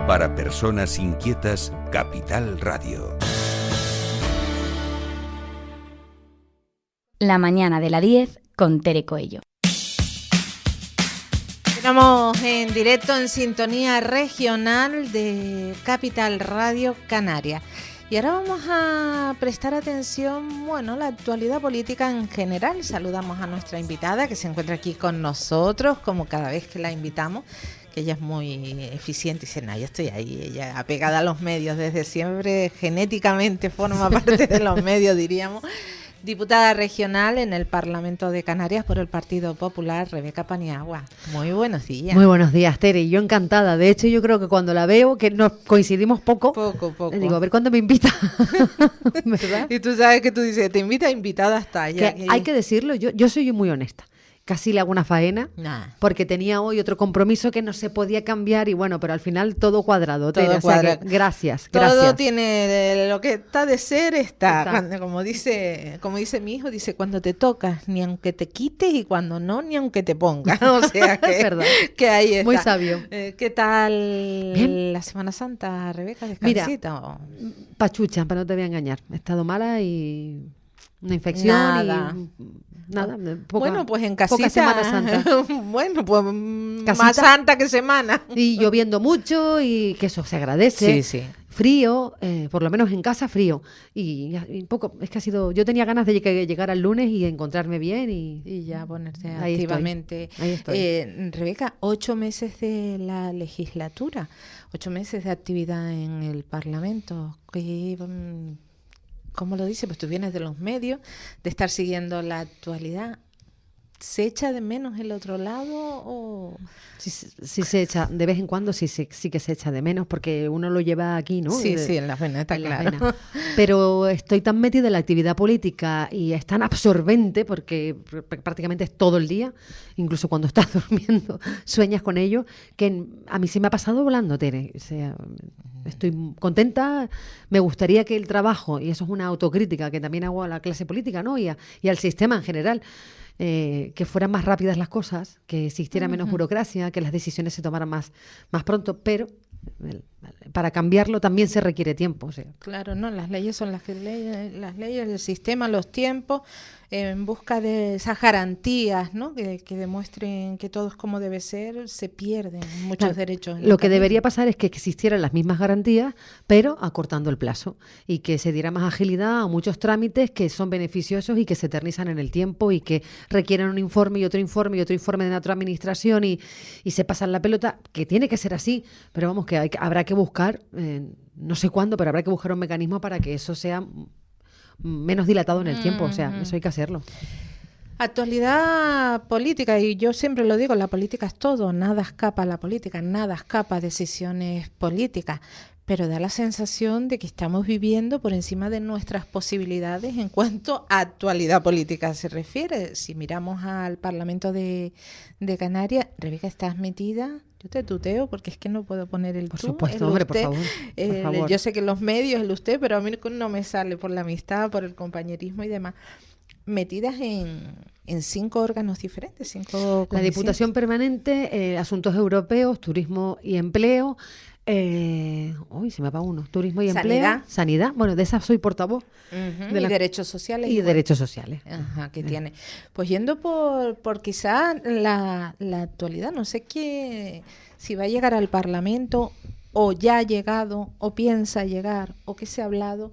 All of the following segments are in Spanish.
Para personas inquietas, Capital Radio. La mañana de la 10 con Tere Coello. Estamos en directo en sintonía regional de Capital Radio Canarias. Y ahora vamos a prestar atención, a la actualidad política en general. Saludamos a nuestra invitada que se encuentra aquí con nosotros, como cada vez que la invitamos, que ella es muy eficiente y dice, yo estoy ahí, ella apegada a los medios desde siempre, genéticamente forma parte de los medios, diríamos. Diputada regional en el Parlamento de Canarias por el Partido Popular, Rebeca Paniagua. Muy buenos días. Muy buenos días, Tere. Y yo encantada. De hecho, yo creo que cuando la veo, que nos coincidimos poco. Le digo, a ver cuándo me invita. ¿Verdad? Y tú sabes que tú dices, te invita, invitada hasta allá. Hay que decirlo, yo soy muy honesta. Casi le hago una faena, porque tenía hoy otro compromiso que no se podía cambiar y pero al final todo cuadrado. Tere, gracias. Todo tiene lo que está de ser, está. Cuando, como dice mi hijo, dice, cuando te tocas, ni aunque te quites, y cuando no, ni aunque te pongas. O sea, que, verdad. Que ahí está. Muy sabio. ¿Qué tal Bien. la Semana Santa, Rebeca? ¿Descansita? Mira, pachucha, para no te voy a engañar. He estado mala y una infección nada. Pues en casita. Poca Semana Santa. Casita, más santa que semana. Y lloviendo mucho y que eso se agradece. Sí. Frío, por lo menos en casa frío. Y poco, es que ha sido... Yo tenía ganas de que llegara el lunes y encontrarme bien y ya ponerse ahí activamente. Ahí estoy. Rebeca, 8 meses de la legislatura, 8 meses de actividad en el Parlamento. ¿Cómo lo dice? Pues tú vienes de los medios, de estar siguiendo la actualidad. ¿Se echa de menos el otro lado o...? Sí se echa, de vez en cuando sí que se echa de menos, porque uno lo lleva aquí, ¿no? Sí, en la vena, está claro. Pero estoy tan metida en la actividad política y es tan absorbente, porque prácticamente es todo el día, incluso cuando estás durmiendo, sueñas con ello, que a mí sí me ha pasado volando, Tere. O sea, estoy contenta, me gustaría que el trabajo, y eso es una autocrítica que también hago a la clase política, ¿no? Y al sistema en general, que fueran más rápidas las cosas, que existiera menos burocracia, que las decisiones se tomaran más pronto, pero para cambiarlo también se requiere tiempo. O sea. Claro, no, las leyes son las leyes, el sistema, los tiempos, en busca de esas garantías, ¿no? Que demuestren que todo es como debe ser, se pierden muchos derechos. Lo que debería pasar es que existieran las mismas garantías, pero acortando el plazo, y que se diera más agilidad a muchos trámites que son beneficiosos y que se eternizan en el tiempo y que requieren un informe y otro informe y otro informe de la otra administración y se pasan la pelota, que tiene que ser así, pero vamos, que habrá que buscar, no sé cuándo, pero habrá que buscar un mecanismo para que eso sea menos dilatado en el tiempo, o sea, eso hay que hacerlo. Actualidad política, y yo siempre lo digo, la política es todo, nada escapa a la política, nada escapa a decisiones políticas, pero da la sensación de que estamos viviendo por encima de nuestras posibilidades en cuanto a actualidad política se refiere. Si miramos al Parlamento de Canarias, Rebeca, ¿estás metida? Yo te tuteo porque es que no puedo poner el por tú, supuesto, el hombre, usted. por favor. Yo sé que los medios, el usted, pero a mí no me sale por la amistad, por el compañerismo y demás. Metidas en 5 órganos diferentes, 5 comisiones. La Diputación Permanente, Asuntos Europeos, Turismo y Empleo, se me va uno, Turismo y Empleo, Sanidad, bueno, de esas soy portavoz. Y Derechos Sociales. Y Derechos Sociales. Ajá, que tiene. Pues yendo por quizá la actualidad, no sé si va a llegar al Parlamento, o ya ha llegado, o piensa llegar, o que se ha hablado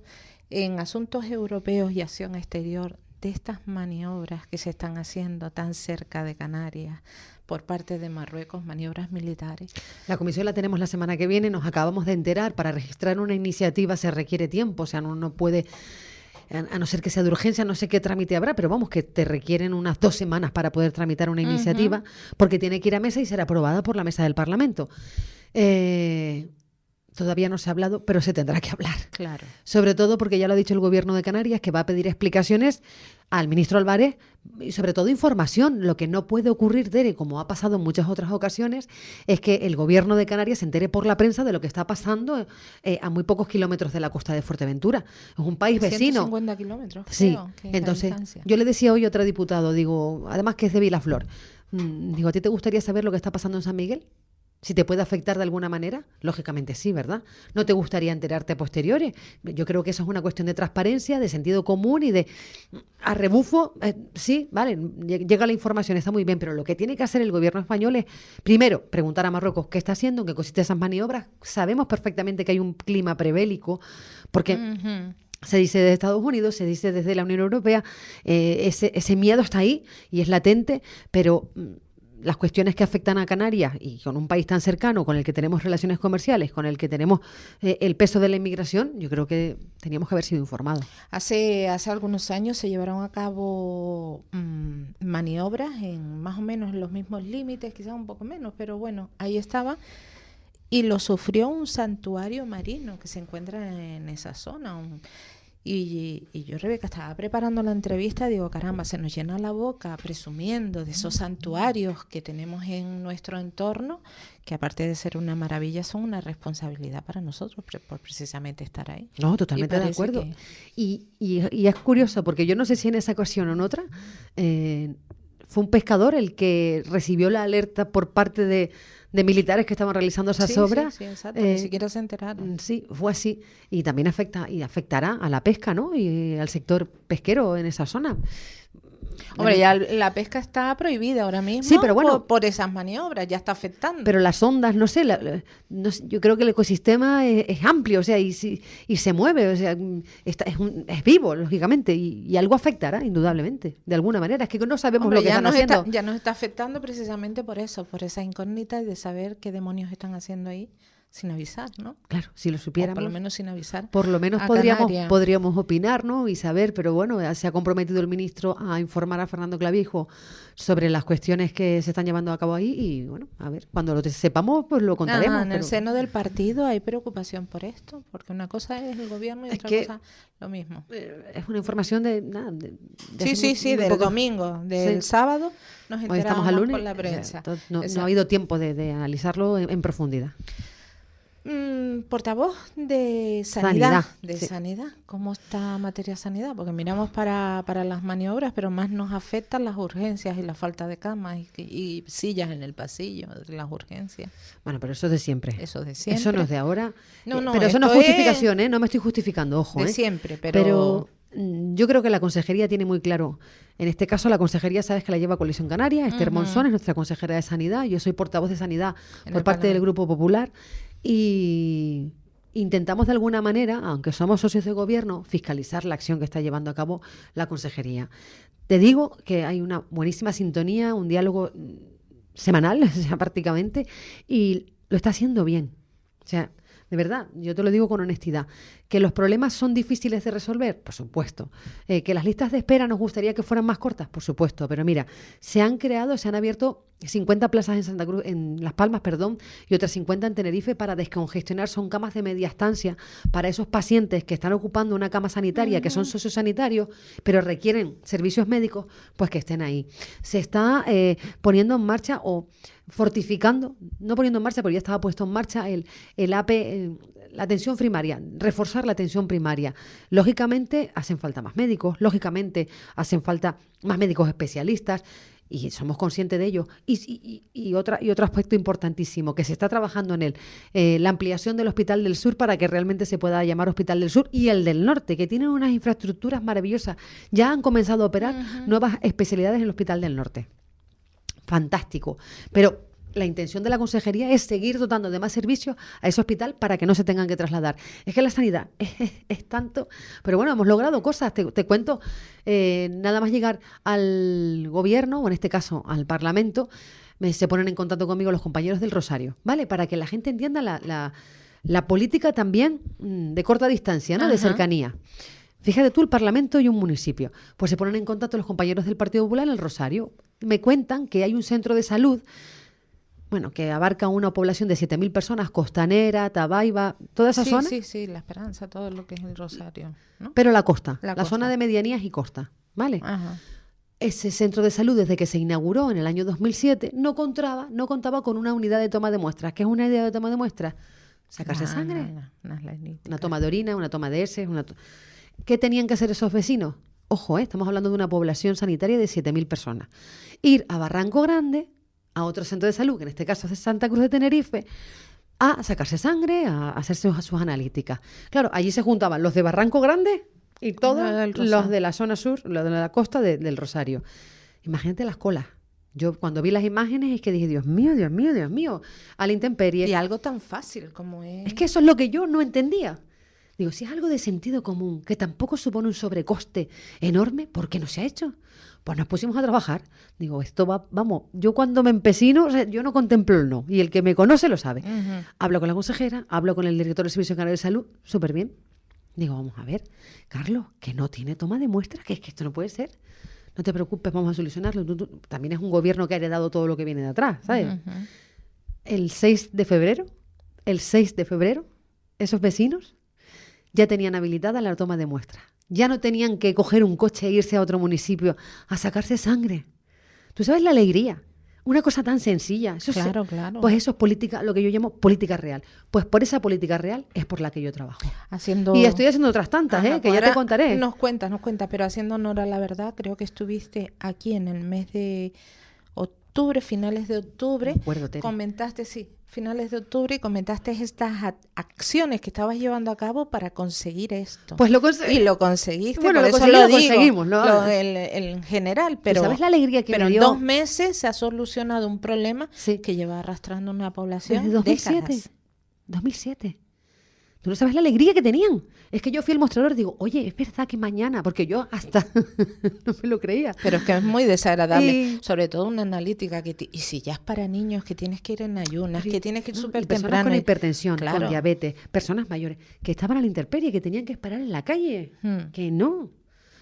en asuntos europeos y acción exterior, de estas maniobras que se están haciendo tan cerca de Canarias por parte de Marruecos, maniobras militares. La comisión la tenemos la semana que viene, nos acabamos de enterar, para registrar una iniciativa se requiere tiempo, o sea, no puede, a no ser que sea de urgencia, no sé qué trámite habrá, pero vamos, que te requieren unas 2 semanas para poder tramitar una iniciativa, porque tiene que ir a mesa y ser aprobada por la mesa del Parlamento. Todavía no se ha hablado, pero se tendrá que hablar. Claro. Sobre todo porque ya lo ha dicho el Gobierno de Canarias, que va a pedir explicaciones al ministro Álvarez y sobre todo información. Lo que no puede ocurrir, Tere, como ha pasado en muchas otras ocasiones, es que el Gobierno de Canarias se entere por la prensa de lo que está pasando a muy pocos kilómetros de la costa de Fuerteventura. Es un país vecino. 150 kilómetros, sí. Creo, que Entonces, yo le decía hoy a otro diputado, digo, además que es de Vilaflor, digo, ¿a ti te gustaría saber lo que está pasando en San Miguel? Si te puede afectar de alguna manera, lógicamente sí, ¿verdad? ¿No te gustaría enterarte a posteriori? Yo creo que eso es una cuestión de transparencia, de sentido común y de a rebufo, sí, vale, llega la información, está muy bien, pero lo que tiene que hacer el gobierno español es, primero, preguntar a Marruecos qué está haciendo, en qué consisten esas maniobras. Sabemos perfectamente que hay un clima prebélico, porque se dice desde Estados Unidos, se dice desde la Unión Europea, ese miedo está ahí y es latente, pero las cuestiones que afectan a Canarias y con un país tan cercano, con el que tenemos relaciones comerciales, con el que tenemos el peso de la inmigración, yo creo que teníamos que haber sido informados. Hace algunos años se llevaron a cabo maniobras en más o menos los mismos límites, quizás un poco menos, pero bueno, ahí estaba. Y lo sufrió un santuario marino que se encuentra en esa zona. Y yo, Rebeca, estaba preparando la entrevista, digo, caramba, se nos llena la boca presumiendo de esos santuarios que tenemos en nuestro entorno, que aparte de ser una maravilla, son una responsabilidad para nosotros por precisamente estar ahí. No, totalmente de acuerdo. Y es curioso, porque yo no sé si en esa ocasión o en otra, fue un pescador el que recibió la alerta por parte de militares que estaban realizando esas obras. Sí, exacto, ni siquiera se enteraron. Sí, fue así. Y también afectará a la pesca, ¿no? Y al sector pesquero en esa zona. Hombre, ya la pesca está prohibida ahora mismo, sí, pero bueno, por esas maniobras, ya está afectando. Pero las ondas, no sé, yo creo que el ecosistema es amplio, o sea, y se mueve, o sea, es vivo, lógicamente, y algo afectará, indudablemente, de alguna manera. Es que no sabemos lo que están haciendo. Ya nos está afectando precisamente por eso, por esa incógnita de saber qué demonios están haciendo ahí sin avisar, ¿no? Claro, si lo supiéramos. O por lo menos sin avisar. Por lo menos podríamos opinar, ¿no? Y saber, pero bueno, se ha comprometido el ministro a informar a Fernando Clavijo sobre las cuestiones que se están llevando a cabo ahí y, bueno, a ver, cuando lo sepamos, pues lo contaremos. En el seno del partido hay preocupación por esto, porque una cosa es el gobierno y otra cosa lo mismo. Es una información de sí, del domingo, del sábado nos enteramos por la prensa. No ha habido tiempo de analizarlo en profundidad. Portavoz de Sanidad. Sí. Sanidad. ¿Cómo está materia sanidad? Porque miramos para las maniobras, pero más nos afectan las urgencias y la falta de camas y sillas en el pasillo de las urgencias. Bueno, pero eso es de siempre. Eso es de siempre. Eso no es de ahora. No, pero eso no es justificación, No me estoy justificando, ojo. De siempre, pero yo creo que la consejería tiene muy claro. En este caso, la consejería, sabes que la lleva Coalición Canaria. Esther Monzón es nuestra consejera de Sanidad. Yo soy portavoz de Sanidad por parte del Grupo Popular. Y intentamos de alguna manera, aunque somos socios de gobierno, fiscalizar la acción que está llevando a cabo la consejería. Te digo que hay una buenísima sintonía, un diálogo semanal, o sea, prácticamente, y lo está haciendo bien. O sea, de verdad, yo te lo digo con honestidad. ¿Que los problemas son difíciles de resolver? Por supuesto. ¿Que las listas de espera nos gustaría que fueran más cortas? Por supuesto. Pero mira, se han abierto 50 plazas en Las Palmas, y otras 50 en Tenerife para descongestionar. Son camas de media estancia para esos pacientes que están ocupando una cama sanitaria, que son sociosanitarios, pero requieren servicios médicos, pues que estén ahí. Se está poniendo en marcha o fortificando, no poniendo en marcha, porque ya estaba puesto en marcha el AP, la atención primaria, reforzar la atención primaria. Lógicamente hacen falta más médicos, lógicamente hacen falta más médicos especialistas, y somos conscientes de ello. Y otro aspecto importantísimo, que se está trabajando en la ampliación del Hospital del Sur para que realmente se pueda llamar Hospital del Sur, y el del Norte, que tienen unas infraestructuras maravillosas. Ya han comenzado a operar nuevas especialidades en el Hospital del Norte. Fantástico. Pero la intención de la consejería es seguir dotando de más servicios a ese hospital para que no se tengan que trasladar. Es que la sanidad es tanto, pero bueno, hemos logrado cosas. Te cuento, nada más llegar al gobierno, o en este caso al Parlamento, se ponen en contacto conmigo los compañeros del Rosario, ¿vale? Para que la gente entienda la política también de corta distancia, ¿no? De cercanía. Fíjate tú, el Parlamento y un municipio. Pues se ponen en contacto los compañeros del Partido Popular en el Rosario. Me cuentan que hay un centro de salud, bueno, que abarca una población de 7.000 personas, Costanera, Tabaiba, toda esa zona. Sí, La Esperanza, todo lo que es el Rosario, ¿no? Pero la costa, la zona de medianías y costa, ¿vale? Ajá. Ese centro de salud, desde que se inauguró en el año 2007, no contaba con una unidad de toma de muestras. ¿Qué es una unidad de toma de muestras? Sacarse sangre, una toma de orina, una toma de heces. ¿Qué tenían que hacer esos vecinos? Ojo, estamos hablando de una población sanitaria de 7.000 personas. Ir a Barranco Grande a otro centro de salud, que en este caso es de Santa Cruz de Tenerife, a sacarse sangre, a hacerse sus analíticas. Claro, allí se juntaban los de Barranco Grande y todos los de la zona sur, los de la costa del Rosario. Imagínate las colas. Yo cuando vi las imágenes es que dije, Dios mío, Dios mío, Dios mío, a la intemperie. Y algo tan fácil como es... Es que eso es lo que yo no entendía. Digo, si es algo de sentido común, que tampoco supone un sobrecoste enorme, ¿por qué no se ha hecho? Pues nos pusimos a trabajar. Digo, esto va, vamos, yo cuando me empecino, o sea, yo no contemplo el no. Y el que me conoce lo sabe. Ujú. Hablo con la consejera, hablo con el director del Servicio Canario de Salud, súper bien. Digo, vamos a ver, Carlos, que no tiene toma de muestras, que es que esto no puede ser. No te preocupes, vamos a solucionarlo. Tú, también es un gobierno que ha heredado todo lo que viene de atrás, ¿sabes? Ujú. El 6 de febrero, esos vecinos ya tenían habilitada la toma de muestras. Ya no tenían que coger un coche e irse a otro municipio a sacarse sangre. ¿Tú sabes la alegría? Una cosa tan sencilla. Eso Claro, claro. Pues eso es política, lo que yo llamo política real. Pues por esa política real es por la que yo trabajo. Haciendo... Y estoy haciendo otras tantas, Ajá, que pues ya te ahora contaré. Nos cuentas, pero haciendo honor a la verdad, creo que estuviste aquí en el mes de octubre, finales de octubre. Me acuerdo, Tere. Comentaste, sí, finales de octubre, y comentaste estas acciones que estabas llevando a cabo para conseguir esto. Pues lo conseguí. Y lo conseguiste, Bueno, por lo eso conseguí, lo lo digo, conseguimos, ¿no? en general, pero... ¿Sabes la alegría que pero me en dio? 2 meses se ha solucionado un problema Sí. que lleva arrastrando una población Desde 2007. décadas. 2007. Tú no sabes la alegría que tenían. Es que yo fui al mostrador y digo, oye, es verdad que mañana, porque yo hasta no me lo creía. Pero es que es muy desagradable, Y- sobre todo una analítica y si ya es para niños, que tienes que ir en ayunas, que tienes que ir ¿no? súper Y personas temprano. con hipertensión, Claro. con diabetes, personas mayores, que estaban a la intemperie, que tenían que esperar en la calle. Que no.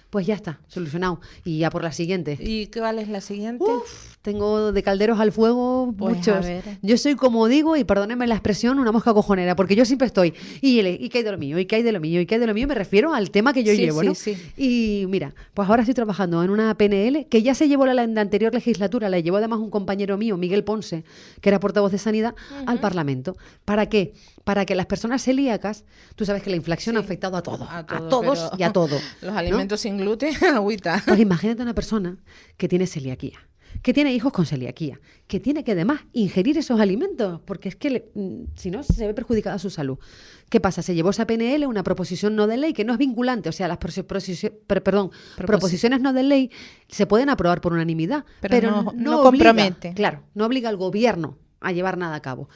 Pues ya está, solucionado. Y ya por la siguiente. ¿Y cuál es la siguiente? Tengo de calderos al fuego Pues, muchos. a ver. Yo soy, como digo, y perdónenme la expresión, una mosca cojonera, porque yo siempre estoy, y que hay de lo mío, y que hay de lo mío, y que hay de lo mío, me refiero al tema que yo Sí, llevo, sí, ¿no? sí. Y mira, pues ahora estoy trabajando en una PNL que ya se llevó la anterior legislatura, la llevó además un compañero mío, Miguel Ponce, que era portavoz de Sanidad, al Parlamento. ¿Para qué? Para que las personas celíacas, tú sabes que la inflación ha afectado a todo, a todos pero y a todo. Los ¿no? alimentos sin gluten, agüita. Pues imagínate una persona que tiene celiaquía, que tiene hijos con celiaquía, que tiene que además ingerir esos alimentos, porque es que si no se ve perjudicada su salud. ¿Qué pasa? Se llevó esa PNL, una proposición no de ley que no es vinculante, o sea, las proposiciones no de ley se pueden aprobar por unanimidad, Pero no obliga, compromete. claro, no obliga al gobierno a llevar nada a cabo.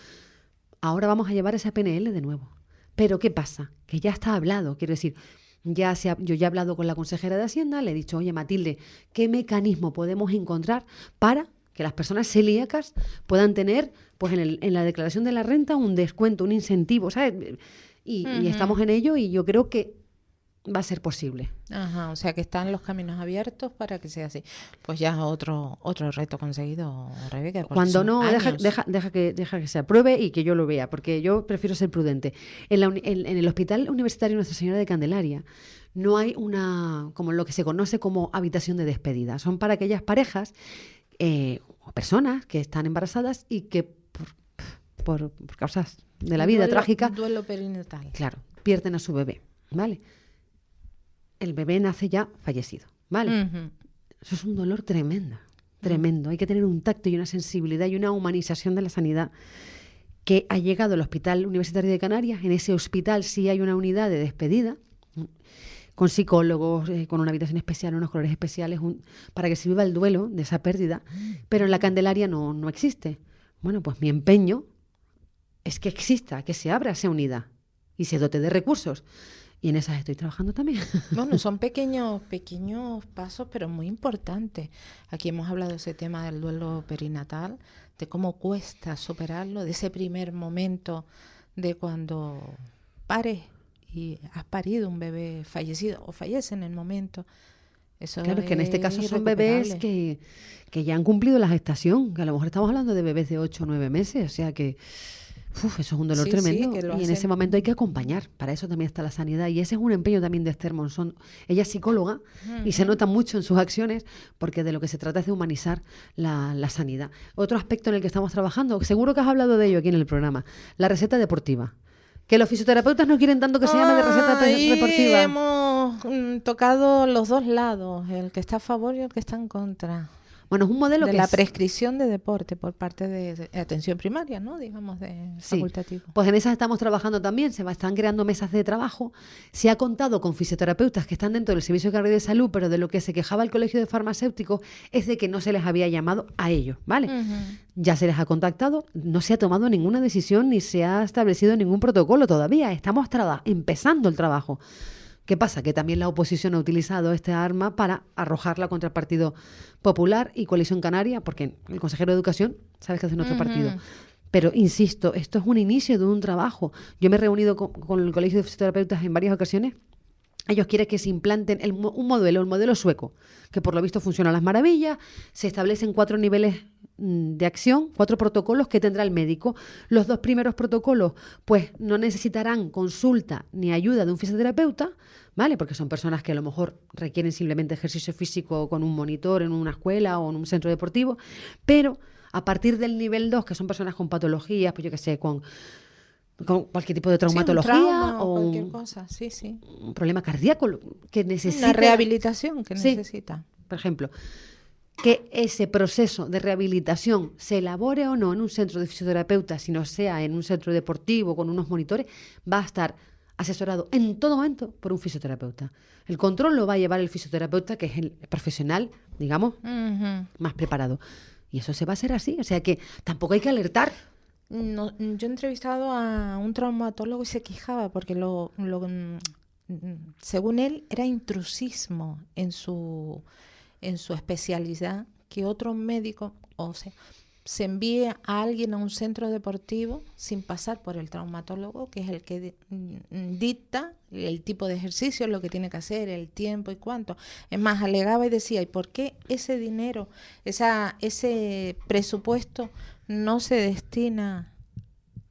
Ahora vamos a llevar esa PNL de nuevo. Pero ¿qué pasa? Que ya está hablado, quiero decir, yo ya he hablado con la consejera de Hacienda, le he dicho, oye Matilde, ¿qué mecanismo podemos encontrar para que las personas celíacas puedan tener, pues en la declaración de la renta, un descuento, un incentivo, ¿sabes? Y estamos en ello y yo creo que va a ser posible. Ajá, o sea que están los caminos abiertos para que sea así. Pues ya otro reto conseguido, Rebeca. porque Cuando son no, años. deja que se apruebe y que yo lo vea, porque yo prefiero ser prudente. En el Hospital Universitario Nuestra Señora de Candelaria no hay como lo que se conoce como habitación de despedida. Son para aquellas parejas o personas que están embarazadas y que por causas de la vida trágicas, Duelo perinatal. claro, pierden a su bebé, ¿vale? El bebé nace ya fallecido, ¿vale? Ujú. Eso es un dolor tremendo, tremendo. Hay que tener un tacto y una sensibilidad y una humanización de la sanidad que ha llegado al Hospital Universitario de Canarias. En ese hospital sí hay una unidad de despedida con psicólogos, con una habitación especial, unos colores especiales, para que se viva el duelo de esa pérdida. Pero en la Candelaria no existe. Bueno, pues mi empeño es que exista, que se abra esa unidad y se dote de recursos. Y en esas estoy trabajando también. Bueno, son pequeños pasos, pero muy importantes. Aquí hemos hablado de ese tema del duelo perinatal, de cómo cuesta superarlo, de ese primer momento de cuando pares y has parido un bebé fallecido o fallece en el momento. Eso Claro, es que en este caso son irrecuperable. bebés que ya han cumplido la gestación, que a lo mejor estamos hablando de bebés de 8 o 9 meses, o sea que eso es un dolor Sí, tremendo. sí, que lo Y en hacen. ese momento hay que acompañar, para eso también está la sanidad. Y ese es un empeño también de Esther Monzón. Ella es psicóloga y se nota mucho en sus acciones porque de lo que se trata es de humanizar la sanidad. Otro aspecto en el que estamos trabajando, seguro que has hablado de ello aquí en el programa, la receta deportiva. Que los fisioterapeutas no quieren tanto que se llame de receta deportiva. Hemos tocado los dos lados, el que está a favor y el que está en contra. Bueno, es un modelo de que la es- prescripción de deporte por parte de atención primaria, ¿no? Digamos, de Sí, facultativo. pues en esas estamos trabajando también, están creando mesas de trabajo. Se ha contado con fisioterapeutas que están dentro del Servicio Canario de Salud, pero de lo que se quejaba el Colegio de Farmacéuticos es de que no se les había llamado a ellos, ¿vale? Ya se les ha contactado, no se ha tomado ninguna decisión ni se ha establecido ningún protocolo todavía. Estamos empezando el trabajo. ¿Qué pasa? Que también la oposición ha utilizado esta arma para arrojarla contra el Partido Popular y Coalición Canaria, porque el consejero de Educación, sabes que es de nuestro partido. Pero, insisto, esto es un inicio de un trabajo. Yo me he reunido con el Colegio de Fisioterapeutas en varias ocasiones. Ellos quieren que se implanten el modelo sueco, que por lo visto funciona a las maravillas. Se establecen 4 niveles de acción, 4 protocolos que tendrá el médico. Los 2 primeros protocolos, pues no necesitarán consulta ni ayuda de un fisioterapeuta, ¿vale? Porque son personas que a lo mejor requieren simplemente ejercicio físico con un monitor en una escuela o en un centro deportivo, pero a partir del nivel 2, que son personas con patologías, pues yo qué sé, con cualquier tipo de traumatología Sí, un trauma o cualquier cosa, sí. un problema cardíaco que necesita Una rehabilitación que Sí. necesita. Por ejemplo, que ese proceso de rehabilitación se elabore o no en un centro de fisioterapeuta, sino sea en un centro deportivo con unos monitores, va a estar asesorado en todo momento por un fisioterapeuta. El control lo va a llevar el fisioterapeuta, que es el profesional, digamos, más preparado. Y eso se va a hacer así, o sea que tampoco hay que alertar. No, yo he entrevistado a un traumatólogo y se quejaba porque según él era intrusismo en su especialidad que otro médico, o sea, se envíe a alguien a un centro deportivo sin pasar por el traumatólogo, que es el que dicta el tipo de ejercicio, lo que tiene que hacer, el tiempo y cuánto. Es más, alegaba y decía, ¿y por qué ese dinero, ese presupuesto no se destina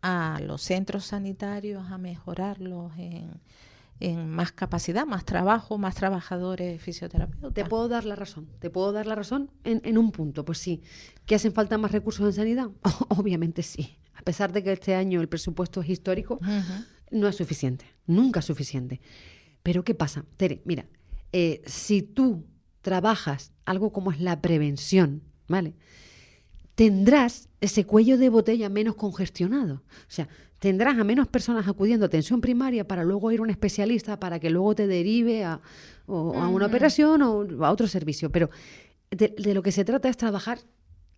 a los centros sanitarios a mejorarlos en más capacidad, más trabajo, más trabajadores fisioterapeutas? Te puedo dar la razón en un punto, pues sí. ¿Que hacen falta más recursos en sanidad? Obviamente sí. A pesar de que este año el presupuesto es histórico, no es suficiente, nunca es suficiente. Pero ¿qué pasa? Tere, mira, si tú trabajas algo como es la prevención, ¿vale? Tendrás ese cuello de botella menos congestionado. O sea, tendrás a menos personas acudiendo a atención primaria para luego ir a un especialista para que luego te derive a una operación o a otro servicio. Pero de lo que se trata es trabajar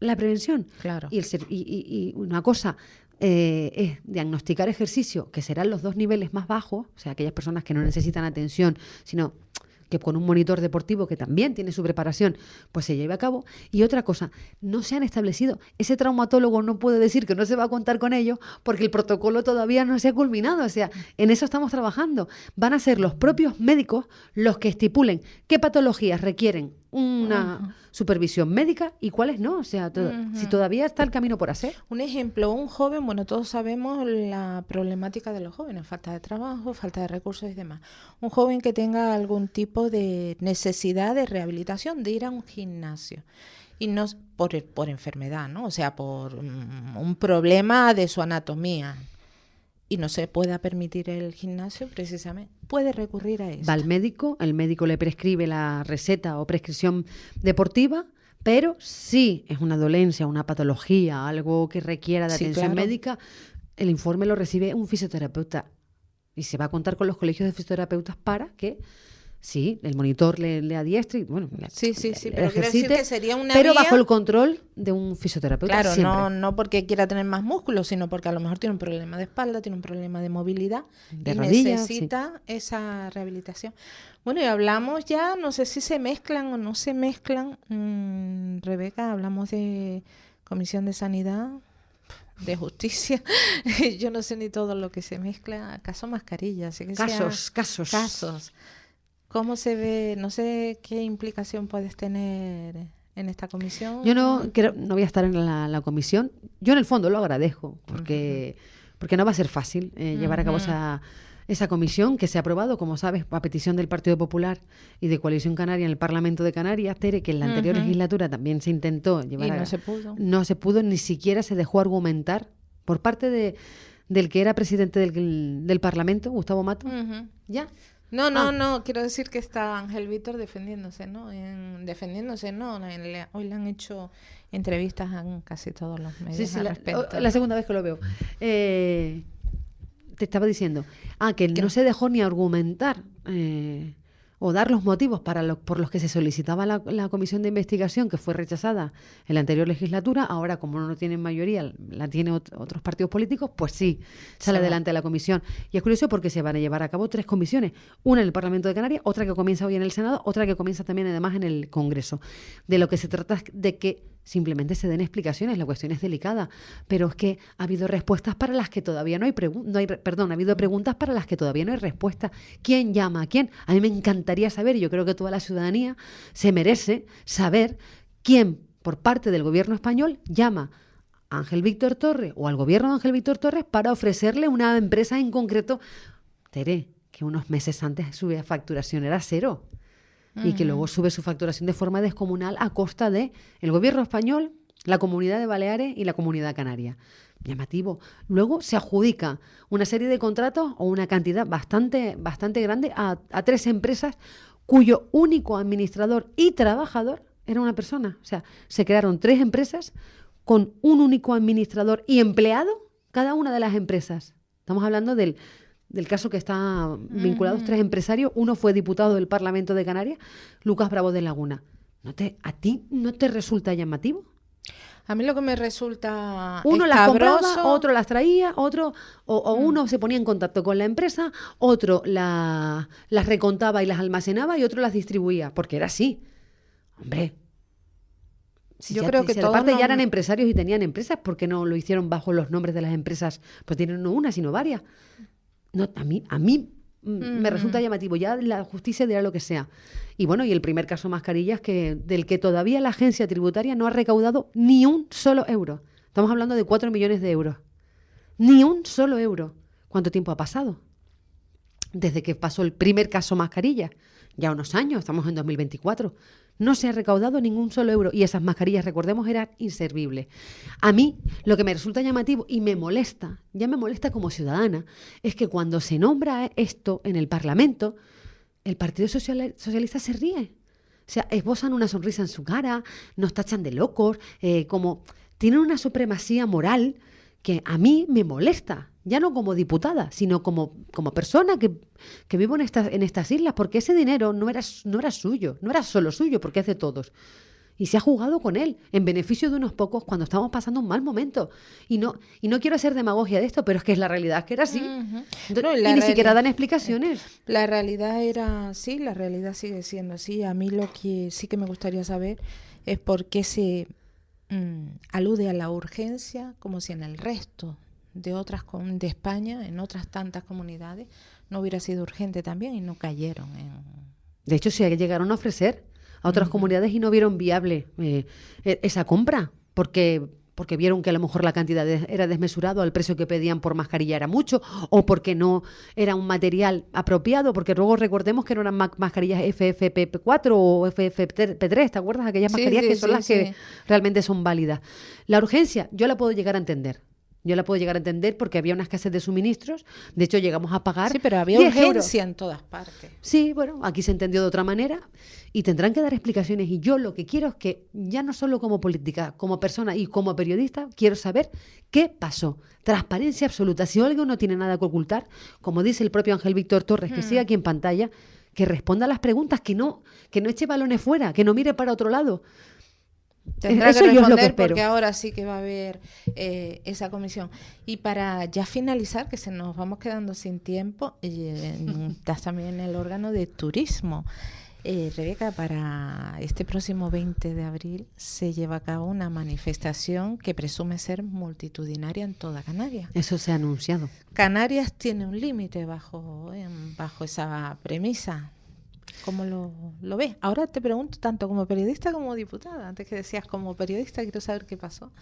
la prevención. Claro. Y una cosa es diagnosticar ejercicio, que serán los 2 niveles más bajos, o sea, aquellas personas que no necesitan atención, sino que con un monitor deportivo que también tiene su preparación, pues se lleve a cabo. Y otra cosa, no se han establecido, ese traumatólogo no puede decir que no se va a contar con ello porque el protocolo todavía no se ha culminado, o sea, en eso estamos trabajando. Van a ser los propios médicos los que estipulen qué patologías requieren una supervisión médica y cuáles no, o sea, si todavía está el camino por hacer. Un ejemplo, un joven, bueno, todos sabemos la problemática de los jóvenes, falta de trabajo, falta de recursos y demás. Un joven que tenga algún tipo de necesidad de rehabilitación, de ir a un gimnasio. Y no por enfermedad, ¿no? O sea, por un problema de su anatomía. Y no se pueda permitir el gimnasio, precisamente, puede recurrir a eso. Va al médico, el médico le prescribe la receta o prescripción deportiva, pero si es una dolencia, una patología, algo que requiera de atención médica, el informe lo recibe un fisioterapeuta y se va a contar con los colegios de fisioterapeutas para que sí, el monitor le adiestre y bueno, sí, pero quiero decir que sería una pero vía, bajo el control de un fisioterapeuta. Claro, siempre. no porque quiera tener más músculos, sino porque a lo mejor tiene un problema de espalda, tiene un problema de movilidad de y rodilla, necesita esa rehabilitación. Bueno, y hablamos ya, no sé si se mezclan o no se mezclan, Rebeca, hablamos de Comisión de Sanidad, de Justicia, yo no sé ni todo lo que se mezcla, acaso mascarillas, casos. ¿Cómo se ve? No sé qué implicación puedes tener en esta comisión. Yo no voy a estar en la comisión. Yo en el fondo lo agradezco porque no va a ser fácil llevar a cabo esa comisión que se ha aprobado, como sabes, a petición del Partido Popular y de Coalición Canaria en el Parlamento de Canarias, Tere, que en la anterior legislatura también se intentó llevar y no se pudo. No se pudo, ni siquiera se dejó argumentar por parte del que era presidente del Parlamento, Gustavo Mato. ¿Ya? No, quiero decir que está Ángel Víctor defendiéndose, ¿no? Hoy le han hecho entrevistas en casi todos los medios Sí, al respecto. la segunda vez que lo veo. Te estaba diciendo, que no se dejó ni argumentar o dar los motivos por los que se solicitaba la comisión de investigación, que fue rechazada en la anterior legislatura. Ahora, como no tienen mayoría, la tienen otros partidos políticos, pues sí, sale adelante la comisión. Y es curioso porque se van a llevar a cabo 3 comisiones, una en el Parlamento de Canarias, otra que comienza hoy en el Senado, otra que comienza también además en el Congreso. De lo que se trata es de que simplemente se den explicaciones. La cuestión es delicada, pero es que ha habido respuestas para las que todavía ha habido preguntas para las que todavía no hay respuesta. ¿Quién llama a quién? A mí me encantaría saber, y yo creo que toda la ciudadanía se merece saber quién, por parte del gobierno español, llama a Ángel Víctor Torres o al gobierno de Ángel Víctor Torres para ofrecerle una empresa en concreto. Tere, que unos meses antes su facturación era 0. Y que luego sube su facturación de forma descomunal a costa de el gobierno español, la Comunidad de Baleares y la Comunidad Canaria. Llamativo. Luego se adjudica una serie de contratos o una cantidad bastante grande a 3 empresas cuyo único administrador y trabajador era una persona. O sea, se crearon 3 empresas con un único administrador y empleado cada una de las empresas. Estamos hablando del caso que está vinculados 3 empresarios. Uno fue diputado del Parlamento de Canarias, Lucas Bravo de Laguna. ¿A ti no te resulta llamativo? A mí lo que me resulta uno las escabroso... compraba, otro las traía, uno se ponía en contacto con la empresa, otro las recontaba y las almacenaba y otro las distribuía, porque era así. Hombre, yo creo que todos aparte ya eran empresarios y tenían empresas, ¿por qué no lo hicieron bajo los nombres de las empresas? Pues tienen no una, sino varias. No, a mí me resulta llamativo. Ya la justicia dirá lo que sea. Y bueno, y el primer caso Mascarillas, del que todavía la agencia tributaria no ha recaudado ni un solo euro. Estamos hablando de 4 millones de euros. Ni un solo euro. ¿Cuánto tiempo ha pasado? Desde que pasó el primer caso Mascarillas. Ya unos años, estamos en 2024. No se ha recaudado ningún solo euro. Y esas mascarillas, recordemos, eran inservibles. A mí, lo que me resulta llamativo y me molesta, ya me molesta como ciudadana, es que cuando se nombra esto en el Parlamento, el Partido Socialista se ríe. O sea, esbozan una sonrisa en su cara, nos tachan de locos, como tienen una supremacía moral que a mí me molesta. Ya no como diputada, sino como persona que vivo en estas islas, porque ese dinero no era suyo, no era solo suyo, porque es de todos. Y se ha jugado con él, en beneficio de unos pocos, cuando estamos pasando un mal momento. Y no quiero hacer demagogia de esto, pero es que la realidad es que era así. Entonces, y ni siquiera dan explicaciones. La realidad era así, la realidad sigue siendo así. A mí lo que sí que me gustaría saber es por qué se alude a la urgencia, como si en el resto de España, en otras tantas comunidades, no hubiera sido urgente también y no cayeron en... De hecho, se llegaron a ofrecer a otras comunidades y no vieron viable esa compra, porque vieron que a lo mejor la cantidad era desmesurado al precio que pedían por mascarilla era mucho, o porque no era un material apropiado, porque luego recordemos que no eran mascarillas FFP4 o FFP3, ¿te acuerdas? Aquellas mascarillas que son las que realmente son válidas. La urgencia, yo la puedo llegar a entender. Porque había una escasez de suministros. De hecho, llegamos a pagar 10 euros. Sí, pero había urgencia en todas partes. Sí, bueno, aquí se entendió de otra manera y tendrán que dar explicaciones. Y yo lo que quiero es que, ya no solo como política, como persona y como periodista, quiero saber qué pasó. Transparencia absoluta. Si alguien no tiene nada que ocultar, como dice el propio Ángel Víctor Torres, que sigue aquí en pantalla, que responda a las preguntas, que no eche balones fuera, que no mire para otro lado. Tendrá que responder porque ahora sí que va a haber esa comisión. Y para ya finalizar, que se nos vamos quedando sin tiempo, estás también en el órgano de turismo. Rebeca, para este próximo 20 de abril se lleva a cabo una manifestación que presume ser multitudinaria en toda Canarias. Eso se ha anunciado. Canarias tiene un límite bajo esa premisa. ¿Cómo lo ves? Ahora te pregunto tanto como periodista como diputada. Antes que decías como periodista, quiero saber qué pasó.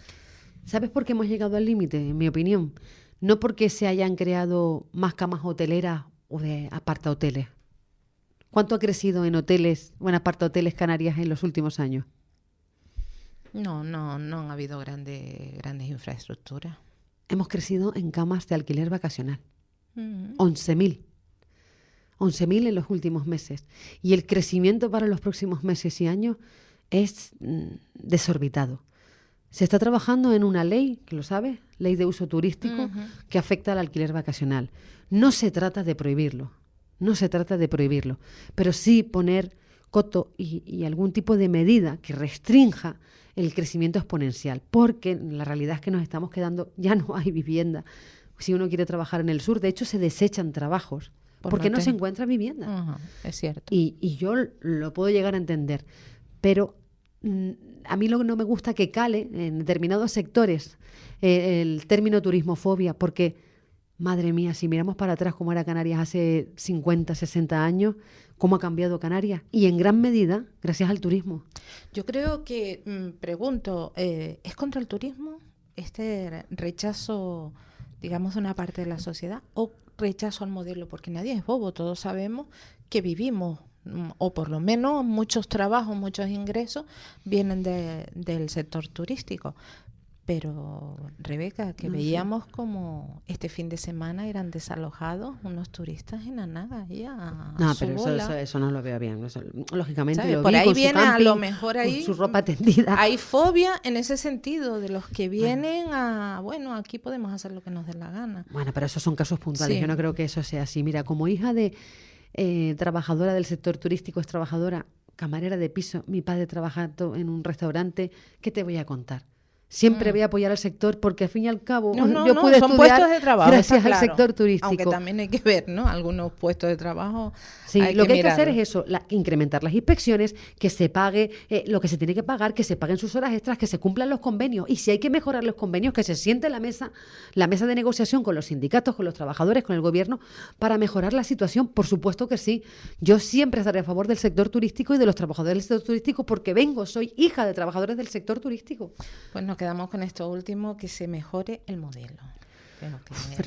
¿Sabes por qué hemos llegado al límite? En mi opinión, no porque se hayan creado más camas hoteleras o de apartahoteles. ¿Cuánto ha crecido en hoteles o en apartahoteles Canarias en los últimos años? No han habido grandes infraestructuras. Hemos crecido en camas de alquiler vacacional. 11.000. 11.000 en los últimos meses. Y el crecimiento para los próximos meses y años es desorbitado. Se está trabajando en una ley, que lo sabes, ley de uso turístico, que afecta al alquiler vacacional. No se trata de prohibirlo, pero sí poner coto y algún tipo de medida que restrinja el crecimiento exponencial, porque la realidad es que nos estamos quedando, ya no hay vivienda. Si uno quiere trabajar en el sur, de hecho se desechan trabajos, porque no se encuentra vivienda. Es cierto. Y yo lo puedo llegar a entender, pero a mí lo que no me gusta que cale en determinados sectores el término turismofobia, porque, madre mía, si miramos para atrás cómo era Canarias hace 50, 60 años, cómo ha cambiado Canarias, y en gran medida gracias al turismo. Yo creo que, pregunto, ¿es contra el turismo este rechazo, digamos, de una parte de la sociedad, o rechazo al modelo? Porque nadie es bobo, todos sabemos que vivimos, o por lo menos muchos trabajos, muchos ingresos vienen del sector turístico. Pero, Rebeca, que veíamos como este fin de semana eran desalojados unos turistas en Anaga. No, pero eso no lo veo bien. Eso, lógicamente, ¿sabes? Por ahí viene a lo mejor ahí con su ropa tendida. Hay fobia en ese sentido de los que vienen aquí podemos hacer lo que nos dé la gana. Bueno, pero esos son casos puntuales. Sí. Yo no creo que eso sea así. Mira, como hija de trabajadora del sector turístico, es trabajadora, camarera de piso, mi padre trabajando en un restaurante, ¿qué te voy a contar? Siempre voy a apoyar al sector porque al fin y al cabo yo pude son estudiar puestos de trabajo, gracias al sector turístico. Aunque también hay que ver, ¿no? Algunos puestos de trabajo. Sí, lo que hay que hacer es eso, incrementar las inspecciones, que se pague lo que se tiene que pagar, que se paguen sus horas extras, que se cumplan los convenios. Y si hay que mejorar los convenios, que se siente la mesa de negociación con los sindicatos, con los trabajadores, con el gobierno, para mejorar la situación. Por supuesto que sí. Yo siempre estaré a favor del sector turístico y de los trabajadores del sector turístico porque soy hija de trabajadores del sector turístico. Pues nos quedamos con esto último, que se mejore el modelo.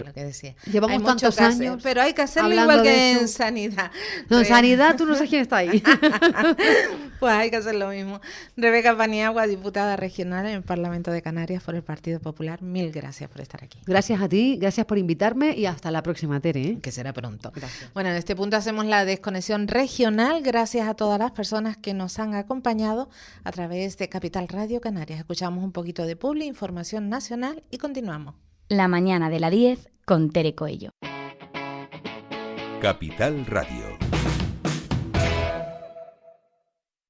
Lo que decía. Llevamos tantos años, pero hay que hacerlo igual que en sanidad. No, en sanidad tú no sabes quién está ahí. Pues hay que hacer lo mismo. Rebeca Paniagua, diputada regional en el Parlamento de Canarias por el Partido Popular. Mil gracias por estar aquí. Gracias a ti, gracias por invitarme y hasta la próxima, Tere. Que será pronto. Gracias. Bueno, en este punto hacemos la desconexión regional. Gracias a todas las personas que nos han acompañado a través de Capital Radio Canarias. Escuchamos un poquito de publi, información nacional y continuamos. La mañana de la 10 con Tere Coello. Capital Radio.